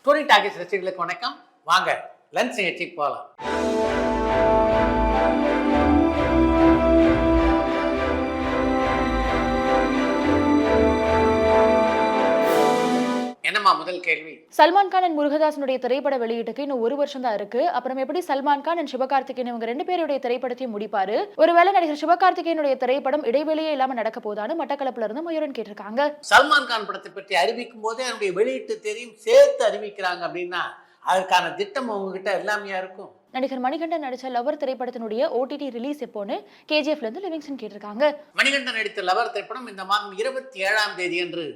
Story talkies ரசிகர்களுக்கு வணக்கம். வாங்க லஞ்ச் நிகழ்ச்சிக்கு போகலாம். என்னம்மா முதல் கேள்வி? சல்மான் கான் அண்ட் முருகதாசனுடைய திரைப்பட வெளியீட்டுக்கு இன்னும் ஒரு வருஷம் தான் இருக்கு. அப்புறம் எப்படி சல்மான் கான் அண்ட் சிவகார்த்திகேயன் இவங்க ரெண்டு பேருடைய திரைப்படத்தையும் முடிப்பாரு? ஒருவேளை நடிகர் சிவகார்த்திகேயனுடைய திரைப்படம் இடைவெளியே இல்லாம நடக்க போதான்னு மட்டக்களப்புல இருந்து மயூரன் கேட்டிருக்காங்க. சல்மான் கான் படத்தை பற்றி அறிவிக்கும் போதே அவருடைய வெளியீட்டு தெரியும் சேர்த்து அறிவிக்கிறாங்க அப்படின்னா அதற்கான திட்டம் உங்ககிட்ட எல்லாமே இருக்கும். நடிகர் மணிகண்டன் நடிச்ச லவர் திரைப்படத்தினுடைய OTT ரிலீஸ் எப்போன்னு KGF இருந்து லிவிங்ஸ்டன் கேட்டிருக்காங்க. மணிகண்டன் நடித்த லவர் திரைப்படம் இந்த மாதம் 27ஆம் தேதி அன்று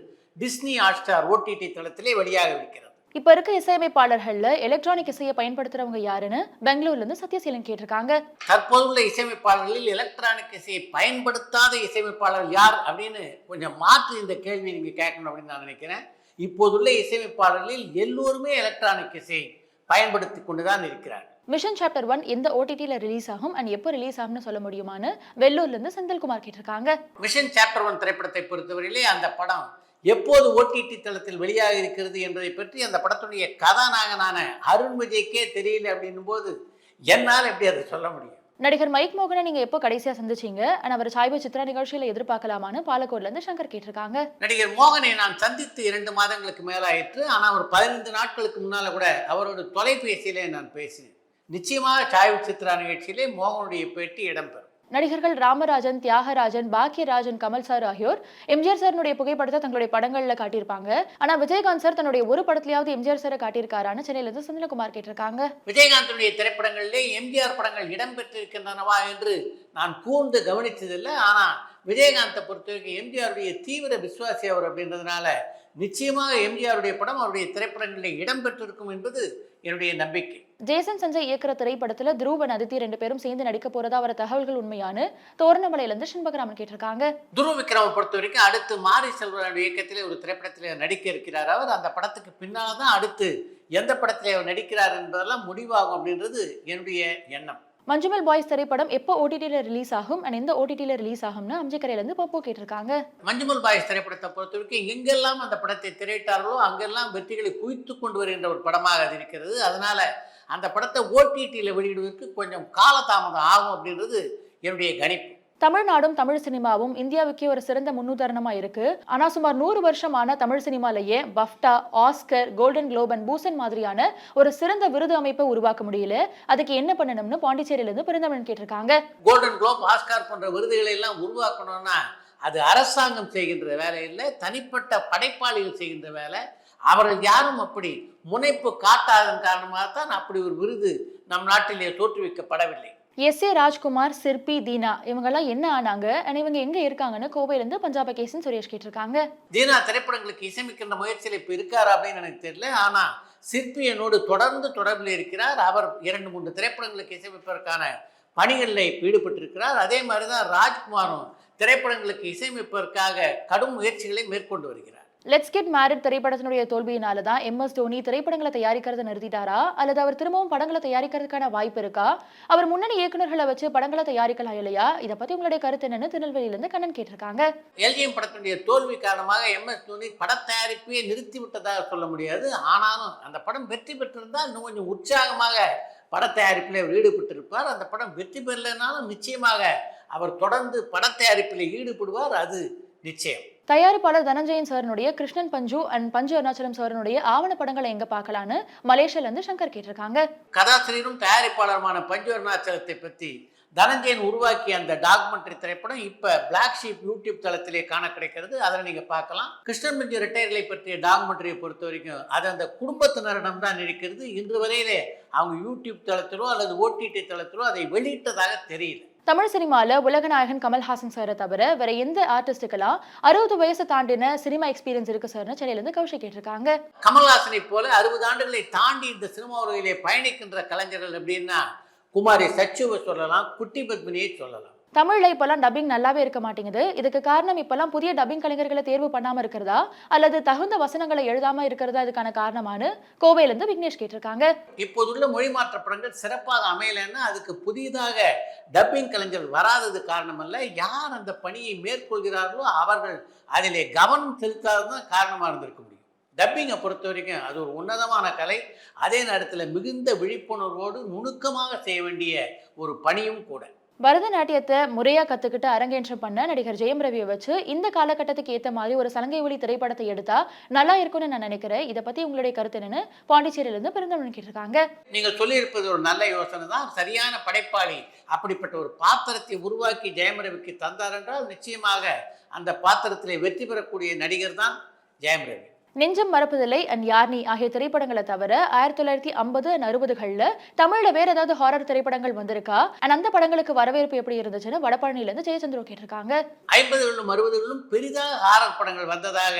டிஸ்னி ஹாட்ஸ்டார் OTT தளத்திலே வெளியாக இருக்கிறது. இப்ப இருக்க இசையமைப்பாளர்கள்ல எலக்ட்ரானிக் இசையை பயன்படுத்துறவங்க யாருன்னு பெங்களூர்ல இருந்து சத்யசீலன் கேட்டிருக்காங்க. தற்போதுள்ள இசையமைப்பாளர்களில் எலக்ட்ரானிக் இசையை பயன்படுத்தாத இசையமைப்பாளர் யார் அப்படின்னு கொஞ்சம் மாற்றி இந்த கேள்வி நீங்க கேட்கணும் அப்படின்னு நான் நினைக்கிறேன். இப்போதுள்ள இசையமைப்பாளர்களில் எல்லோருமே எலக்ட்ரானிக் இசையை பயன்படுத்தி கொண்டுதான் இருக்கிறார். மிஷன் சாப்டர் 1 எந்த OTTல ரிலீஸ் ஆகும் அண்ட் எப்போ ரிலீஸ் ஆகும்னு சொல்ல முடியுமான்னு வெள்ளூர்ல இருந்து செந்தில்குமார் கேட்டிருக்காங்க. மிஷன் சாப்டர் 1 திரைப்படத்தை பொறுத்தவரையிலே அந்த படம் எப்போது OTT தளத்தில் வெளியாக இருக்கிறது என்பதை பற்றி அந்த படத்துடைய கதாநாயகனான அருண் விஜய்க்கே தெரியல அப்படின்னும் போது என்னால் எப்படி அதை சொல்ல முடியும்? நடிகர் மைக் மோகனை நீங்க எப்போ கடைசியா சந்திச்சீங்க அண்ட் அவர் சாய்பு சித்ரா நிகழ்ச்சியில எதிர்பார்க்கலாமான்னு பாலக்கோட்ல இருந்து சங்கர் கேட்டிருக்காங்க. நடிகர் மோகனை நான் சந்தித்து 2 மாதங்களுக்கு மேலாயிற்று. ஆனால் ஒரு 15 நாட்களுக்கு முன்னால கூட அவரோட தொலைபேசியிலே நான் பேசினேன். நிச்சயமாக சாய்வு சித்ரா நிகழ்ச்சியிலே மோகனுடைய பேட்டி இடம்பெறும். நடிகர்கள் ராமராஜன், தியாகராஜன், பாக்கியராஜன், கமல் சார் ஆகியோர் எம்ஜிஆர் சார்னுடைய புகைப்படத்தை தங்களுடைய படங்கள்ல காட்டியிருப்பாங்க. ஆனா விஜயகாந்த் சார் தன்னுடைய ஒரு படத்திலேயாவது எம்ஜிஆர் சாரை காட்டியிருக்காரான்னு சென்னையில இருந்து செந்தில்குமார் கேட்டிருக்காங்க. விஜயகாந்தனுடைய திரைப்படங்களிலே எம்ஜிஆர் படங்கள் இடம்பெற்றிருக்கின்றனவா என்று நான் கூர்ந்து கவனித்ததில்லை. ஆனா விஜயகாந்தை பொறுத்தவரைக்கும் எம்ஜிஆருடைய தீவிர விசுவாசி அவர் அப்படின்றதுனால நிச்சயமாக எம்ஜிஆருடைய படம் அவருடைய திரைப்படங்களில் இடம்பெற்றிருக்கும் என்பது என்னுடைய நம்பிக்கை. ஜேசன் சஞ்சய் இயக்குற திரைப்படத்துல துருவன் அதித்தி 2 பேரும் சேர்ந்து நடிக்க போறதா வர தகவல்கள் உண்மையான தோரணமலையில இருந்து சின்பகராமன் கேட்டிருக்காங்க. துருவ விக்ரம பொறுத்த வரைக்கும் அடுத்து மாரி செல்வராஜ் இயக்கத்திலே ஒரு திரைப்படத்திலே நடிக்க இருக்கிறார். அவர் அந்த படத்துக்கு பின்னால்தான் அடுத்து எந்த படத்திலே அவர் நடிக்கிறார் என்பதெல்லாம் முடிவாகும் அப்படின்றது என்னுடைய எண்ணம். மஞ்சுமல் பாய்ஸ் திரைப்படம் எப்போ OTTல ரிலீஸ் ஆகும் அண்ட் எந்த OTTல ரிலீஸ் ஆகும்னு அம்ஜிக்கரையில இருந்து பப்போ கேட்டிருக்காங்க. மஞ்சுமல் பாய்ஸ் திரைப்படத்தை பொறுத்த வரைக்கும் எங்கெல்லாம் அந்த படத்தை திரையிட்டார்களோ அங்கெல்லாம் வெற்றிகளை குவித்து கொண்டு வருகின்ற ஒரு படமாக அது இருக்கிறது. அதனால அந்த படத்தை OTTல வெளியிடுவதற்கு கொஞ்சம் காலதாமதம் ஆகும் அப்படின்றது என்னுடைய கணிப்பு. தமிழ்நாடும் தமிழ் சினிமாவும் இந்தியாவுக்கே ஒரு சிறந்த முன்னுதாரணமா இருக்கு. ஆனா சுமார் 100 வருஷமான தமிழ் சினிமாலேயே BAFTA, Oscar, Golden Globe and Busan மாதிரியான ஒரு சிறந்த விருது அமைப்பை உருவாக்க முடியல. அதுக்கு என்ன பண்ணணும்னு பாண்டிச்சேரியில இருந்து பெருந்தமிழன் கேட்டிருக்காங்க. கோல்டன் குளோப், ஆஸ்கார் போன்ற விருதுகளை எல்லாம் உருவாக்கணும்னா அது அரசாங்கம் செய்கின்ற வேலை இல்லை, தனிப்பட்ட படைப்பாளிகள் செய்கின்ற வேலை. அவர்கள் யாரும் அப்படி முனைப்பு காட்டாதன் காரணமாகத்தான் அப்படி ஒரு விருது நம் நாட்டிலே தோற்றுவிக்கப்படவில்லை. SA ராஜ்குமார், சிற்பி, தீனா இவங்கெல்லாம் என்ன ஆனாங்க அண்ட் இவங்க எங்க இருக்காங்கன்னு கோவையிலிருந்து பஞ்சாப கேசன் சுரேஷ் கேட்டிருக்காங்க. தீனா திரைப்படங்களுக்கு இசைமிக்கின்ற முயற்சியில் இப்ப இருக்காரா அப்படின்னு எனக்கு தெரியல. ஆனா சிற்பி என்னோடு தொடர்ந்து தொடர்பில் இருக்கிறார். அவர் 2-3 திரைப்படங்களுக்கு இசையமைப்பதற்கான பணிகளில் ஈடுபட்டிருக்கிறார். அதே மாதிரிதான் ராஜ்குமாரும் திரைப்படங்களுக்கு இசையமைப்பதற்காக கடும் முயற்சிகளை மேற்கொண்டு வருகிறார். லெட்ஸ் கெட் மேரிட் திரைப்படத்தினுடைய தோல்வியினால தான் MS தோனி திரைப்படங்களை தயாரிக்கிறத நிறுத்திட்டாரா அல்லது அவர் திரும்பவும் படங்களை தயாரிக்கிறதுக்கான வாய்ப்பு இருக்கா? அவர் முன்னணி இயக்குநர்களை வச்சு படங்களை தயாரிக்கலாம் இல்லையா? இதை பத்தி உங்களுடைய கருத்து என்னன்னு திருநெல்வேலியிலிருந்து கண்ணன் கேட்டிருக்காங்க. LGM படத்தினுடைய தோல்வி காரணமாக MS தோனி பட தயாரிப்பையே நிறுத்தி விட்டதாக சொல்ல முடியாது. ஆனாலும் அந்த படம் வெற்றி பெற்றிருந்தால் இன்னும் கொஞ்சம் உற்சாகமாக பட தயாரிப்பில் அவர் ஈடுபட்டிருப்பார். அந்த படம் வெற்றி பெறலைனாலும் நிச்சயமாக அவர் தொடர்ந்து பட தயாரிப்பில் ஈடுபடுவார், அது நிச்சயம். தயாரிப்பாளர் தனஞ்சயன் சாரனுடைய கிருஷ்ணன் பஞ்சு அண்ட் பஞ்சு அருணாச்சலம் சாரனுடைய ஆவண படங்களை எங்க பார்க்கலான்னு மலேசியால இருந்து சங்கர் கேட்டிருக்காங்க. கதாசிரியரும் தயாரிப்பாளருமான பஞ்சு அருணாச்சலத்தை பற்றி தனஞ்சயன் உருவாக்கிய அந்த டாக்குமெண்ட்ரி திரைப்படம் இப்ப பிளாக் ஷீப் யூடியூப் தளத்திலே காண கிடைக்கிறது. அதில் நீங்க பார்க்கலாம். கிருஷ்ணன் பஞ்சு ரிட்டையர்களை பற்றிய டாக்குமெண்ட்ரியை பொறுத்த வரைக்கும் அது அந்த குடும்பத்தினரிடம் தான் இருக்கிறது. இன்று வரையிலே அவங்க யூடியூப் தளத்திலோ அல்லது OTT தளத்திலோ அதை வெளியிட்டதாக தெரியல. தமிழ் சினிமால உலகநாயகன் கமல்ஹாசன் சாரை தவிர வேற எந்த ஆர்டிஸ்டுக்கெல்லாம் 60 வயசு தாண்டின சினிமா எக்ஸ்பீரியன்ஸ் இருக்கு சார்னு சென்னையில இருந்து கௌஷிக் கேட்டிருக்காங்க. கமல்ஹாசனை போல 60 ஆண்டுகளை தாண்டி இந்த சினிமா உலகிலே பயணிக்கின்ற கலைஞர்கள் அப்படின்னா குமாரி சச்சுவை சொல்லலாம், குட்டி பத்மினியை சொல்லலாம். தமிழ்ல இப்பெல்லாம் டப்பிங் நல்லாவே இருக்க மாட்டேங்குது. இதுக்கு காரணம் இப்பெல்லாம் புதிய டப்பிங் கலைஞர்களை தேர்வு பண்ணாம இருக்கிறதா அல்லது தகுந்த வசனங்களை எழுதாம இருக்கிறதா இதுக்கான காரணமானு கோவையிலிருந்து விக்னேஷ் கேட்டிருக்காங்க. இப்போதுள்ள மொழி மாற்ற படங்கள் சிறப்பாக அமையலைன்னா அதுக்கு புதிதாக டப்பிங் கலைஞர் வராதது காரணம் அல்ல, யார் அந்த பணியை மேற்கொள்கிறார்களோ அவர்கள் அதிலே கவனம் செலுத்தாததான் காரணமாக இருந்திருக்க முடியும். டப்பிங்கை பொறுத்த வரைக்கும் அது ஒரு உன்னதமான கலை, அதே நேரத்தில் மிகுந்த விழிப்புணர்வோடு நுணுக்கமாக செய்ய வேண்டிய ஒரு பணியும் கூட. பரதநாட்டியத்தை முறையா கத்துக்கிட்டு அரங்கேற்றம் பண்ண நடிகர் ஜெயம் ரவியை வச்சு இந்த காலகட்டத்துக்கு ஏத்த மாதிரி ஒரு சலங்கை ஒலி திரைப்படத்தை எடுத்தா நல்லா இருக்கும்னு நான் நினைக்கிறேன். இதை பத்தி உங்களுடைய கருத்து என்னன்னு பாண்டிச்சேரியில இருந்து பெருந்தவன் கேட்டிருக்காங்க. நீங்கள் சொல்லியிருப்பது ஒரு நல்ல யோசனை தான். சரியான படைப்பாளி அப்படிப்பட்ட ஒரு பாத்திரத்தை உருவாக்கி ஜெயம் ரவிக்கு தந்தார் என்றால் நிச்சயமாக அந்த பாத்திரத்திலே வெற்றி பெறக்கூடிய நடிகர் தான் ஜெயம் ரவி. நெஞ்சம் மறப்பதில்லை அண்ட் யார்னி ஆகிய திரைப்படங்களை தவிர 1950 and 60களில் தமிழ்ல வேற ஏதாவது ஹாரர் திரைப்படங்கள் வந்திருக்கா? அண்ட் அந்த படங்களுக்கு வரவேற்பு எப்படி இருந்துச்சுன்னு வடபழனில இருந்து ஜெயச்சந்திரன் கேட்டிருக்காங்க. 50களிலும் 60களிலும் பெரிதாக ஹாரர் படங்கள் வந்ததாக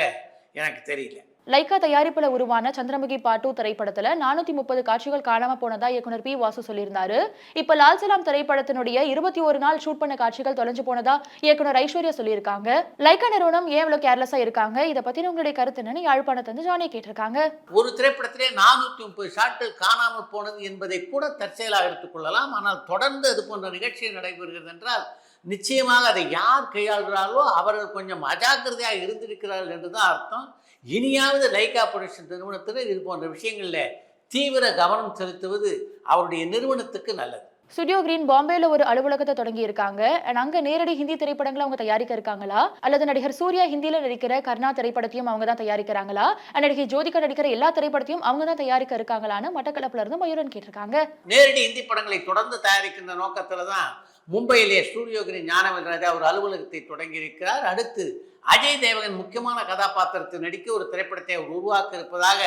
எனக்கு தெரியல. லைக்கா தயாரிப்புல உருவான சந்திரமுகி பார்ட் 2 திரைப்படத்துல 430 காட்சிகள் காணாம போனதா இயக்குனர் பி வாசு சொல்லியிருந்தாரு. இப்ப லால் சலாம் திரைப்படத்தினுடைய 21 நாள் ஷூட் பண்ண காட்சிகள் தொலைஞ்சு போனதா இயக்குனர் ஐஸ்வர்யா சொல்லியிருக்காங்க. லைக்கா நிறுவனம் ஏன் இவ்வளவு கேர்லெஸ்ஸா இருக்காங்க? இதை பத்தி உங்களுடைய கருத்து என்னன்னு யாழ்ப்பாணத்தை ஜானி கேட்டிருக்காங்க. ஒரு திரைப்படத்திலே 430 ஷாட்கள் காணாமல் போனது என்பதை கூட தற்செயலாக எடுத்துக்கொள்ளலாம். ஆனால் தொடர்ந்து அது போன்ற நிகழ்ச்சிகள் நடைபெறுகிறது என்றால் நிச்சயமாக அதை யார் கையாளுகிறார்களோ அவர்கள் கொஞ்சம் அஜாக்கிரதையாக இருந்திருக்கிறார்கள் என்றுதான் அர்த்தம். இனியாவது லைக்கா புரொடக்ஷன் நிறுவனத்தில் இது போன்ற விஷயங்களில் தீவிர கவனம் செலுத்துவது அவருடைய நிறுவனத்துக்கு நல்லது. ஸ்டுடியோ கிரீன் பாம்பேல ஒரு அலுவலகத்தை தொடங்கி இருக்காங்க. அங்க நேரடி ஹிந்தி திரைப்படங்களை அவங்க தயாரிக்க இருக்காங்களா, அல்லது நடிகர் சூர்யா ஹிந்தியில நடிக்கிற கர்ணா திரைப்படத்தையும் அவங்க தான் தயாரிக்கிறாங்களா, நடிகை ஜோதிகா நடிக்கிற எல்லா திரைப்படத்தையும் அவங்க தான் தயாரிக்க இருக்காங்களான்னு மட்டக்களப்புல இருந்து மயூரன் கேட்டிருக்காங்க. நேரடி ஹிந்தி படங்களை தொடர்ந்து தயாரிக்கின்ற நோக்கத்துல தான் மும்பையிலே ஸ்டுடியோ கிரீன் ஞானவேல் ராஜா ஒரு அலுவலகத்தை தொடங்கி இருக்கிறார். அடுத்து அஜய் தேவகன் முக்கியமான கதாபாத்திரத்தை நடிக்க ஒரு திரைப்படத்தை அவர் உருவாக்க இருப்பதாக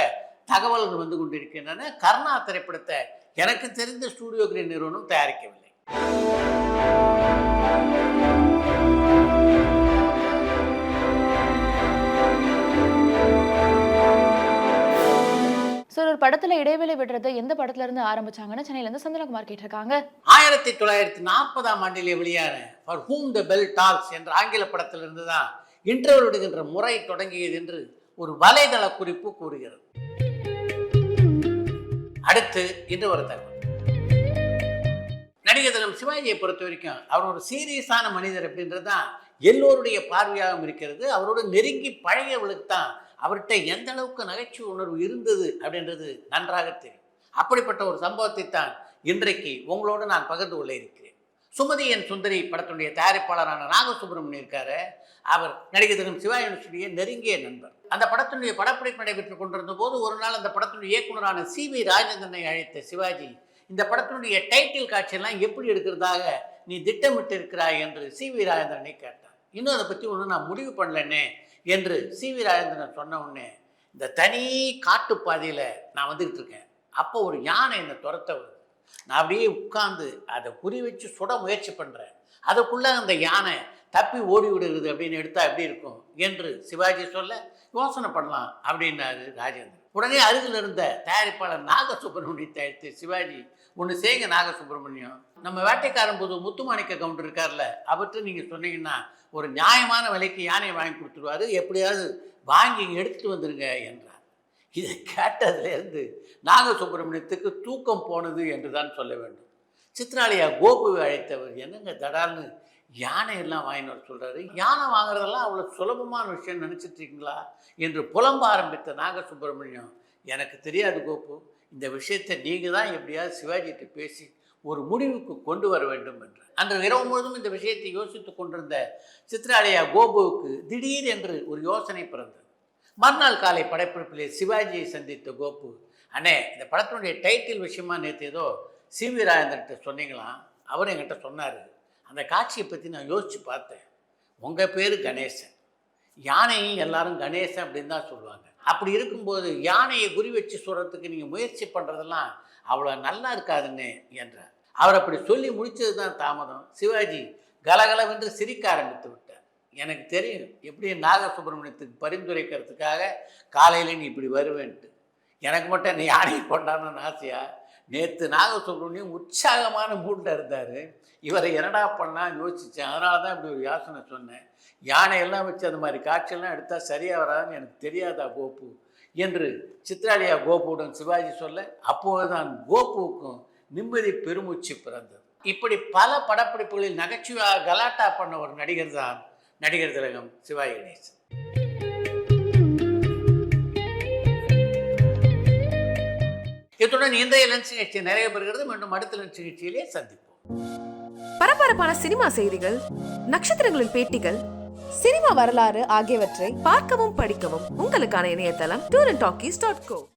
தகவல்கள் வந்து கொண்டிருக்கின்றன. கர்ணா திரைப்படத்தை எனக்கு தெரிந்த ஸ்டுடியோ கிரீன் நிறுவனம் தயாரிக்கவில்லை. சார், ஒரு படத்துல இடைவேளை விடுறது எந்த படத்துல இருந்து ஆரம்பிச்சாங்கன்னு சென்னையில இருந்து சந்திரகுமார் கேட்டிருக்காங்க. 1940ஆம் ஆண்டிலே வெளியான For Whom the Bell Tolls என்ற ஆங்கில படத்திலிருந்து தான் இன்டர்வல் விடுகின்ற முறை தொடங்கியது என்று ஒரு வலைதள குறிப்பு கூறுகிறது. அடுத்து இன்று ஒரு தகவல். நடிகர் தினம் சிவாஜியை பொறுத்த வரைக்கும் அவர் ஒரு சீரியஸான மனிதர் அப்படின்றது தான் எல்லோருடைய பார்வையாகவும் இருக்கிறது. அவரோடு நெருங்கி பழகியவர்களுக்கு தான் அவர்கிட்ட எந்த அளவுக்கு நகைச்சுவை உணர்வு இருந்தது அப்படின்றது நன்றாக தெரியும். அப்படிப்பட்ட ஒரு சம்பவத்தை தான் இன்றைக்கு உங்களோடு நான் பகிர்ந்து கொள்ள இருக்கிறேன். சுமதி என் சுந்தரி படத்தினுடைய தயாரிப்பாளரான நாகசுப்ரமணியம் இருக்காரு. அவர் நடிகர் தினம் சிவாஜியுடைய நெருங்கிய நண்பர். அந்த படத்தினுடைய படப்பிடிப்பு நடைபெற்றுக் கொண்டிருந்த போது ஒரு நாள் அந்த படத்தினுடைய இயக்குனரான சி.வி. ராஜேந்திரனை அழைத்த சிவாஜி, இந்த படத்தினுடைய டைட்டில் காட்சியெல்லாம் எப்படி எடுக்கிறதாக நீ திட்டமிட்டு இருக்கிறாய் என்று சி.வி. ராஜேந்திரனை கேட்டார். இன்னும் அதை பற்றி ஒன்றும் நான் முடிவு பண்ணலன்னே என்று சி.வி. ராஜேந்திரன் சொன்ன உடனே, இந்த தனி காட்டுப்பாதையில் நான் வந்துக்கிட்டு இருக்கேன், அப்போ ஒரு யானை என்னை துரத்த வருது. நான் அப்படியே உட்கார்ந்து அதை குறி வச்சு சுட முயற்சி பண்ணுறேன். அதுக்குள்ளே அந்த யானை தப்பி ஓடி விடுகிறது அப்படின்னு எடுத்தால் எப்படி இருக்கும் என்று சிவாஜி சொல்ல, யோசனை பண்ணலாம் அப்படின்னாரு ராஜேந்திரன். உடனே அருகில் இருந்த தயாரிப்பாளர் நாகசுப்ரமணியத்தை அழைத்து, சிவாஜி ஒன்று செய்யுங்க நாகசுப்ரமணியம், நம்ம வேட்டைக்காரன் போது முத்துமாணிக்க கவுண்டர் இருக்கார்ல, அவர்கிட்ட நீங்கள் சொன்னீங்கன்னா ஒரு நியாயமான விலைக்கு யானையை வாங்கி கொடுத்துருவாரு, எப்படியாவது வாங்கி இங்கே எடுத்துகிட்டு வந்துடுங்க என்றார். இதை கேட்டதுலேருந்து நாகசுப்ரமணியத்துக்கு தூக்கம் போனது என்று தான் சொல்ல வேண்டும். சித்ராலயா கோபுவை அழைத்தவர், என்னங்க தடால்னு யானையெல்லாம் வாங்கின்னு வர சொல்கிறாரு, யானை வாங்குறதெல்லாம் அவ்வளோ சுலபமான விஷயம் நினச்சிட்ருக்கீங்களா என்று புலம்ப ஆரம்பித்த நாகசுப்ரமணியம், எனக்கு தெரியாது கோபு, இந்த விஷயத்தை நீங்கள் தான் எப்படியாவது சிவாஜிகிட்ட பேசி ஒரு முடிவுக்கு கொண்டு வர வேண்டும் என்றார். அன்று இரவு முழுவதும் இந்த விஷயத்தை யோசித்து கொண்டிருந்த சித்ராலயா கோபுவுக்கு திடீர் என்று ஒரு யோசனை பிறந்தது. மறுநாள் காலை படப்பிடிப்பிலே சிவாஜியை சந்தித்த கோபு, அண்ணே இந்த படத்தினுடைய டைட்டில் விஷயமா நேற்று ஏதோ சி.வி. ராஜேந்திரன்ட்ட சொன்னீங்களாம், அவர் என்கிட்ட சொன்னார், அந்த காட்சியை பற்றி நான் யோசித்து பார்த்தேன், உங்கள் பேர் கணேசன், யானையும் எல்லாரும் கணேசன் அப்படின்னு தான் சொல்லுவாங்க, அப்படி இருக்கும்போது யானையை குறி வச்சு சொல்கிறதுக்கு நீங்கள் முயற்சி பண்ணுறதெல்லாம் அவ்வளோ நல்லா இருக்காதுன்னு என்றார். அவர் அப்படி சொல்லி முடித்தது தான் தாமதம். சிவாஜி கலகலவென்று சிரிக்க ஆரம்பித்து விட்டார். எனக்கு தெரியும் எப்படி நாகசுப்ரமணியத்துக்கு பரிந்துரைக்கிறதுக்காக காலையில் நீ இப்படி வருவேன்ட்டு. எனக்கு மட்டும் என்னை யானையை கொண்டாடணும்னு ஆசையா? நேற்று நாகசுப்ரமணியம் உற்சாகமான மூட்டில் இருந்தார், இவரை என்னடா பண்ணலாம் யோசித்தேன், அதனால தான் இப்படி ஒரு யோசனை சொன்னேன், யானையெல்லாம் வச்சு அந்த மாதிரி காட்சியெல்லாம் எடுத்தால் சரியாக வராதுன்னு எனக்கு தெரியாதா கோபு என்று சித்ராலயா கோபுவுடன் சிவாஜி சொல்ல, அப்போதுதான் கோபுவுக்கும் நிம்மதி பெருமூச்சு பிறந்தது. இப்படி பல படப்பிடிப்புகளில் நகைச்சுவையாக கலாட்டா பண்ண ஒரு நடிகர் தான் நடிகர் திலகம் சிவாஜி கணேசன். இத்துடன் இன்றைய லென்ஸ் நிகழ்ச்சி நிறைய பெறுகிறது. மீண்டும் அடுத்த லென்ஸ் நிகழ்ச்சியிலே சந்திப்போம். பரபரப்பான சினிமா செய்திகள், நட்சத்திரங்களின் பேட்டிகள், சினிமா வரலாறு ஆகியவற்றை பார்க்கவும் படிக்கவும் உங்களுக்கான இணையதளம் tourantalkies.co.